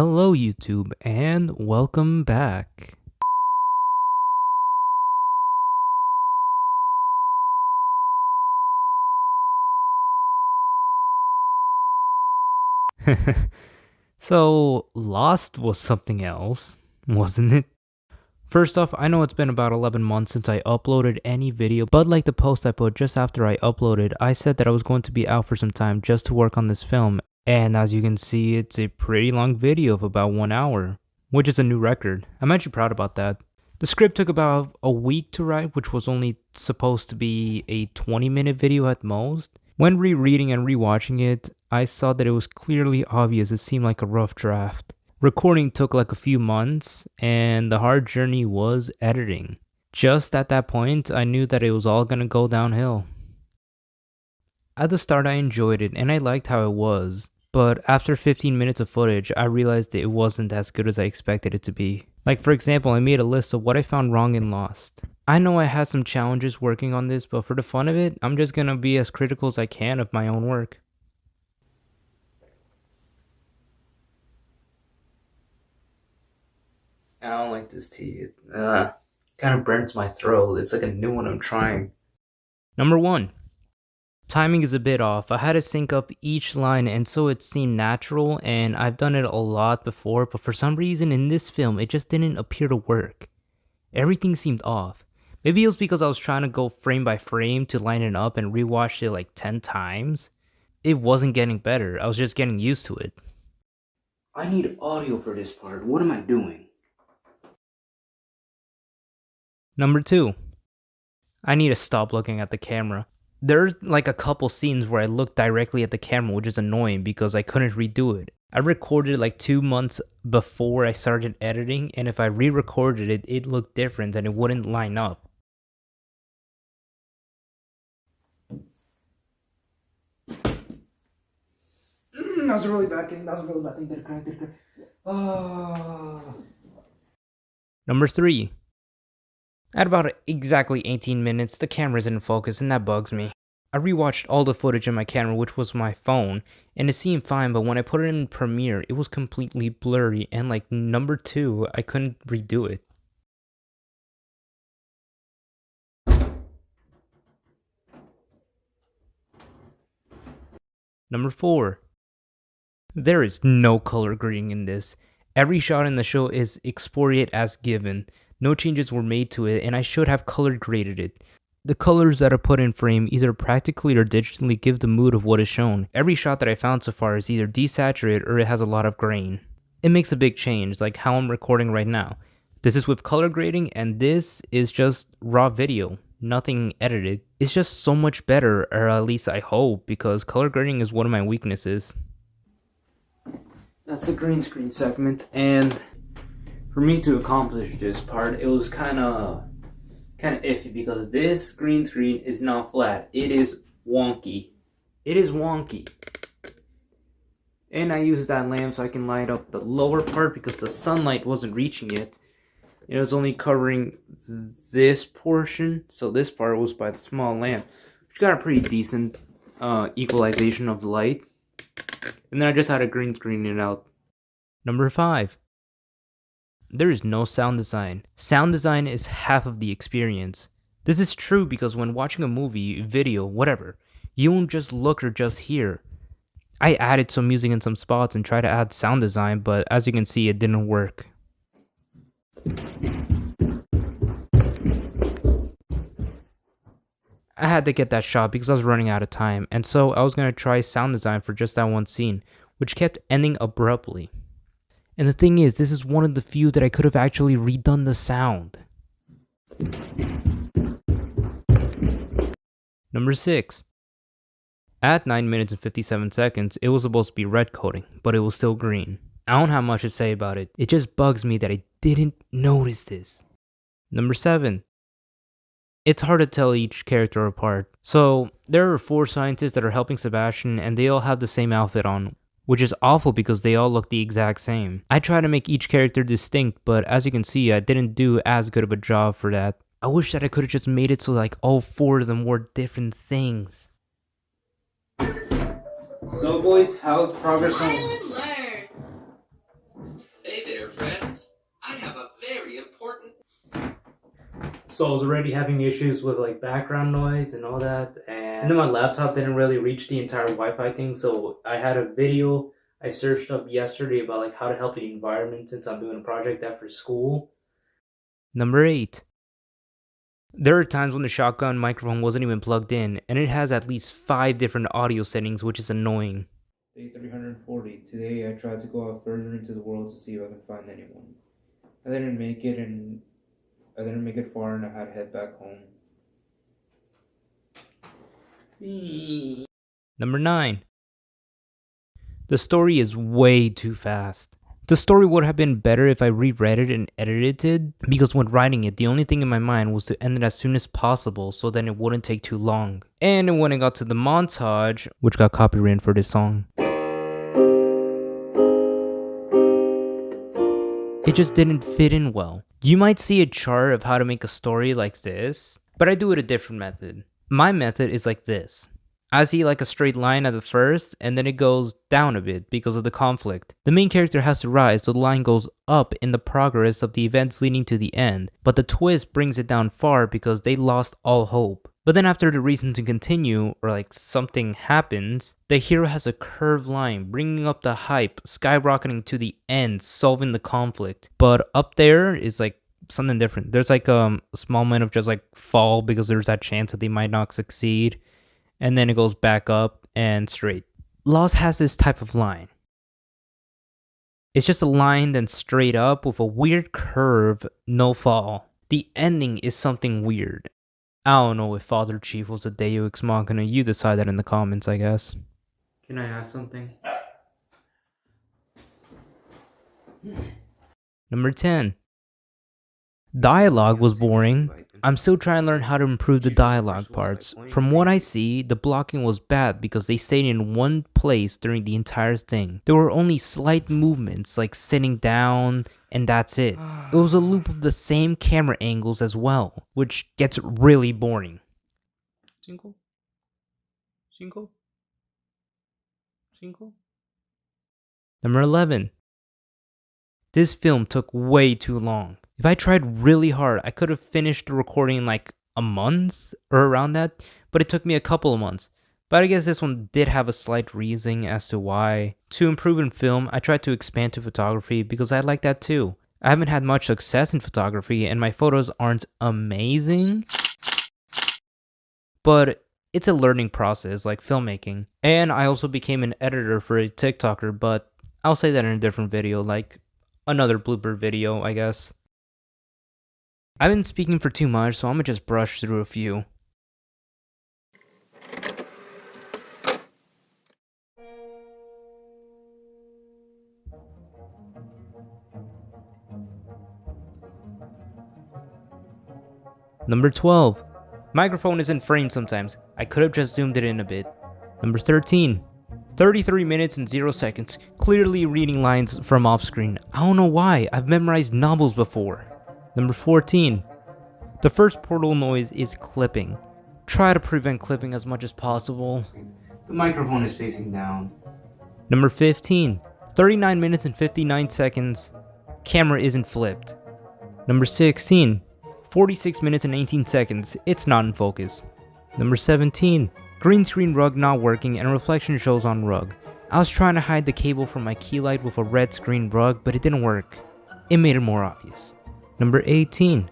Hello YouTube and welcome back. So Lost was something else, wasn't it? First off, I know it's been about 11 months since I uploaded any video, but like the post I put just after I uploaded, I said that I was going to be out for some time just to work on this film, and as you can see, it's a pretty long video of about 1 hour, which is a new record. I'm actually proud about that. The script took about a week to write, which was only supposed to be a 20-minute video at most. When rereading and rewatching it, I saw that it was clearly obvious it seemed like a rough draft. Recording took like a few months, and the hard journey was editing. Just at that point, I knew that it was all gonna go downhill. At the start, I enjoyed it, and I liked how it was. But after 15 minutes of footage, I realized that it wasn't as good as I expected it to be. Like for example, I made a list of what I found wrong in Lost. I know I had some challenges working on this, but for the fun of it, I'm just gonna be as critical as I can of my own work. I don't like this tea. It kind of burns my throat. It's like a new one I'm trying. Number 1. Timing is a bit off. I had to sync up each line and so it seemed natural, and I've done it a lot before, but for some reason in this film it just didn't appear to work. Everything seemed off. Maybe it was because I was trying to go frame by frame to line it up and rewatched it like 10 times. It wasn't getting better. I was just getting used to it. I need audio for this part. What am I doing? Number 2. I need to stop looking at the camera. There's like a couple scenes where I looked directly at the camera, which is annoying because I couldn't redo it. I recorded like 2 months before I started editing, and if I re-recorded it, it looked different and it wouldn't line up. That was a really bad thing. Did it crack? Number 3. At about exactly 18 minutes, the camera isn't in focus, and that bugs me. I rewatched all the footage on my camera, which was my phone, and it seemed fine, but when I put it in Premiere, it was completely blurry, and like number 2, I couldn't redo it. Number 4. There is no color grading in this. Every shot in the show is exported as given. No changes were made to it, and I should have color graded it. The colors that are put in frame, either practically or digitally, give the mood of what is shown. Every shot that I found so far is either desaturated or it has a lot of grain. It makes a big change, like how I'm recording right now. This is with color grading, and this is just raw video, nothing edited. It's just so much better, or at least I hope, because color grading is one of my weaknesses. That's the green screen segment, and for me to accomplish this part, it was kind of iffy because this green screen is not flat. It is wonky. And I used that lamp so I can light up the lower part because the sunlight wasn't reaching it. It was only covering this portion, so this part was by the small lamp, which got a pretty decent equalization of the light. And then I just had a green screen it out. Number 5. There is no sound design. Sound design is half of the experience. This is true because when watching a movie, video, whatever, you won't just look or just hear. I added some music in some spots and tried to add sound design, but as you can see, it didn't work. I had to get that shot because I was running out of time, and so I was going to try sound design for just that one scene, which kept ending abruptly. And the thing is, this is one of the few that I could have actually redone the sound. Number 6. At 9 minutes and 57 seconds, it was supposed to be red coding, but it was still green. I don't have much to say about it. It just bugs me that I didn't notice this. Number 7. It's hard to tell each character apart. So, there are 4 scientists that are helping Sebastian, and they all have the same outfit on, which is awful because they all look the exact same. I try to make each character distinct, but as you can see, I didn't do as good of a job for that. I wish that I could have just made it so like all 4 of them were different things. So boys, how's progress going? So I was already having issues with like background noise and all that, and then my laptop didn't really reach the entire Wi-Fi thing. So I had a video I searched up yesterday about like how to help the environment since I'm doing a project after school. Number 8. There are times when the shotgun microphone wasn't even plugged in, and it has at least 5 different audio settings, which is annoying. Day 340. Today I tried to go out further into the world to see if I can find anyone. I didn't make it far, and I had to head back home. Number 9. The story is way too fast. The story would have been better if I reread it and edited it, because when writing it, the only thing in my mind was to end it as soon as possible so then it wouldn't take too long. And when it got to the montage, which got copyrighted for this song, it just didn't fit in well. You might see a chart of how to make a story like this, but I do it a different method. My method is like this. I see like a straight line at the first, and then it goes down a bit because of the conflict. The main character has to rise, so the line goes up in the progress of the events leading to the end, but the twist brings it down far because they lost all hope. But then after the reason to continue, or like something happens, the hero has a curved line, bringing up the hype, skyrocketing to the end, solving the conflict. But up there is like something different. There's like a small moment of just like fall because there's that chance that they might not succeed. And then it goes back up and straight. Lost has this type of line. It's just a line then straight up with a weird curve, no fall. The ending is something weird. I don't know if Father Chief was a Deus Ex Machina. You decide that in the comments, I guess. Can I ask something? Number 10. Dialogue was boring. I'm still trying to learn how to improve the dialogue parts. From what I see, the blocking was bad because they stayed in one place during the entire thing. There were only slight movements like sitting down and that's it. It was a loop of the same camera angles as well, which gets really boring. Cinco? Number 11. This film took way too long. If I tried really hard, I could have finished the recording in like a month or around that, but it took me a couple of months. But I guess this one did have a slight reason as to why. To improve in film, I tried to expand to photography because I like that too. I haven't had much success in photography and my photos aren't amazing, but it's a learning process like filmmaking. And I also became an editor for a TikToker, but I'll say that in a different video, like another blooper video, I guess. I've been speaking for too much, so I'm gonna just brush through a few. Number 12. Microphone isn't framed sometimes. I could have just zoomed it in a bit. Number 13. 33 minutes and 0 seconds. Clearly reading lines from off screen. I don't know why. I've memorized novels before. Number 14. The first portal noise is clipping. Try to prevent clipping as much as possible. The microphone is facing down. Number 15. 39 minutes and 59 seconds. Camera isn't flipped. Number 16. 46 minutes and 18 seconds. It's not in focus. Number 17. Green screen rug not working and reflection shows on rug. I was trying to hide the cable from my key light with a red screen rug, but it didn't work. It made it more obvious. Number 18.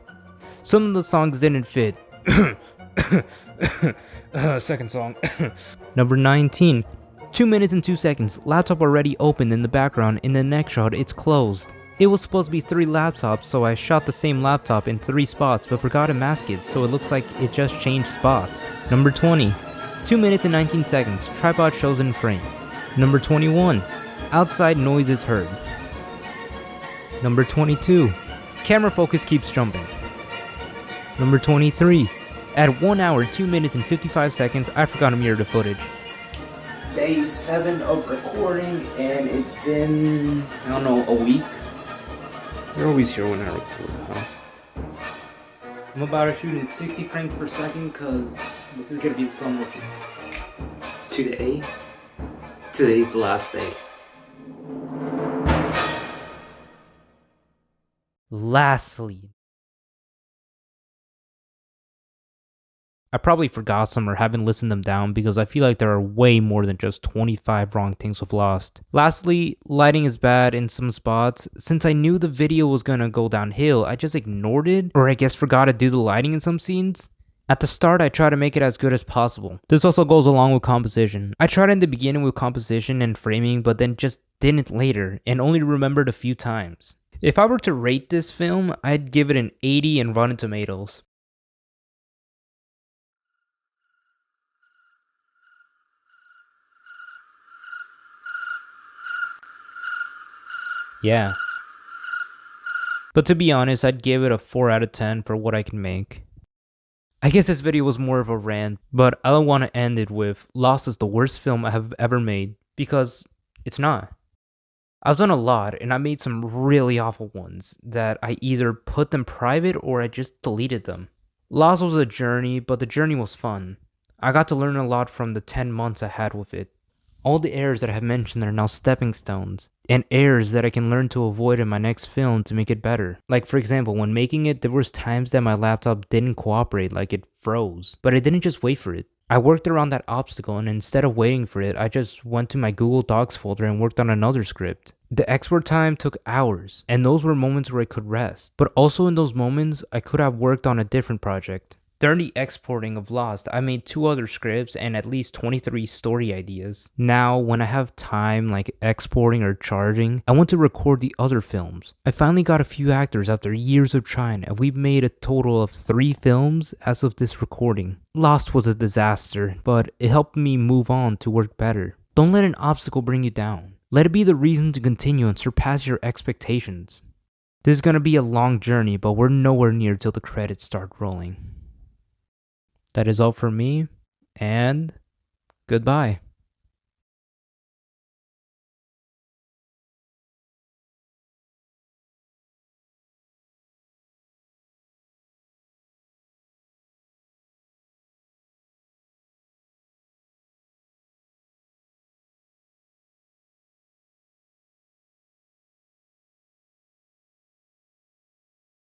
Some of the songs didn't fit. Second song. Number 19. 2 minutes and 2 seconds. Laptop already opened in the background. In the next shot, it's closed. It was supposed to be 3 laptops, so I shot the same laptop in 3 spots, but forgot to mask it, so it looks like it just changed spots. Number 20. 2 minutes and 19 seconds. Tripod shows in frame. Number 21. Outside noise is heard. Number 22. Camera focus keeps jumping. Number 23. At 1 hour, 2 minutes and 55 seconds, I forgot to mirror the footage. Day 7 of recording, and it's been, I don't know, a week. You're always here when I record, huh? I'm about to shoot in 60 frames per second because this is going to be slow motion. Today's the last day. Lastly, I probably forgot some or haven't listened them down because I feel like there are way more than just 25 wrong things with Lost. Lastly, lighting is bad in some spots. Since I knew the video was gonna go downhill, I just ignored it, or I guess forgot to do the lighting in some scenes. At the start, I try to make it as good as possible. This also goes along with composition. I tried in the beginning with composition and framing, but then just didn't later, and only remembered a few times. If I were to rate this film, I'd give it an 80 in Rotten Tomatoes. Yeah. But to be honest, I'd give it a 4 out of 10 for what I can make. I guess this video was more of a rant, but I don't want to end it with Lost is the worst film I have ever made, because it's not. I've done a lot, and I made some really awful ones that I either put them private or I just deleted them. Lost was a journey, but the journey was fun. I got to learn a lot from the 10 months I had with it. All the errors that I have mentioned are now stepping stones, and errors that I can learn to avoid in my next film to make it better. Like for example, when making it, there was times that my laptop didn't cooperate, like it froze, but I didn't just wait for it. I worked around that obstacle, and instead of waiting for it, I just went to my Google Docs folder and worked on another script. The export time took hours, and those were moments where I could rest. But also in those moments, I could have worked on a different project. During the exporting of Lost, I made 2 other scripts and at least 23 story ideas. Now, when I have time like exporting or charging, I want to record the other films. I finally got a few actors after years of trying, and we've made a total of 3 films as of this recording. Lost was a disaster, but it helped me move on to work better. Don't let an obstacle bring you down. Let it be the reason to continue and surpass your expectations. This is gonna be a long journey, but we're nowhere near till the credits start rolling. That is all for me, and goodbye.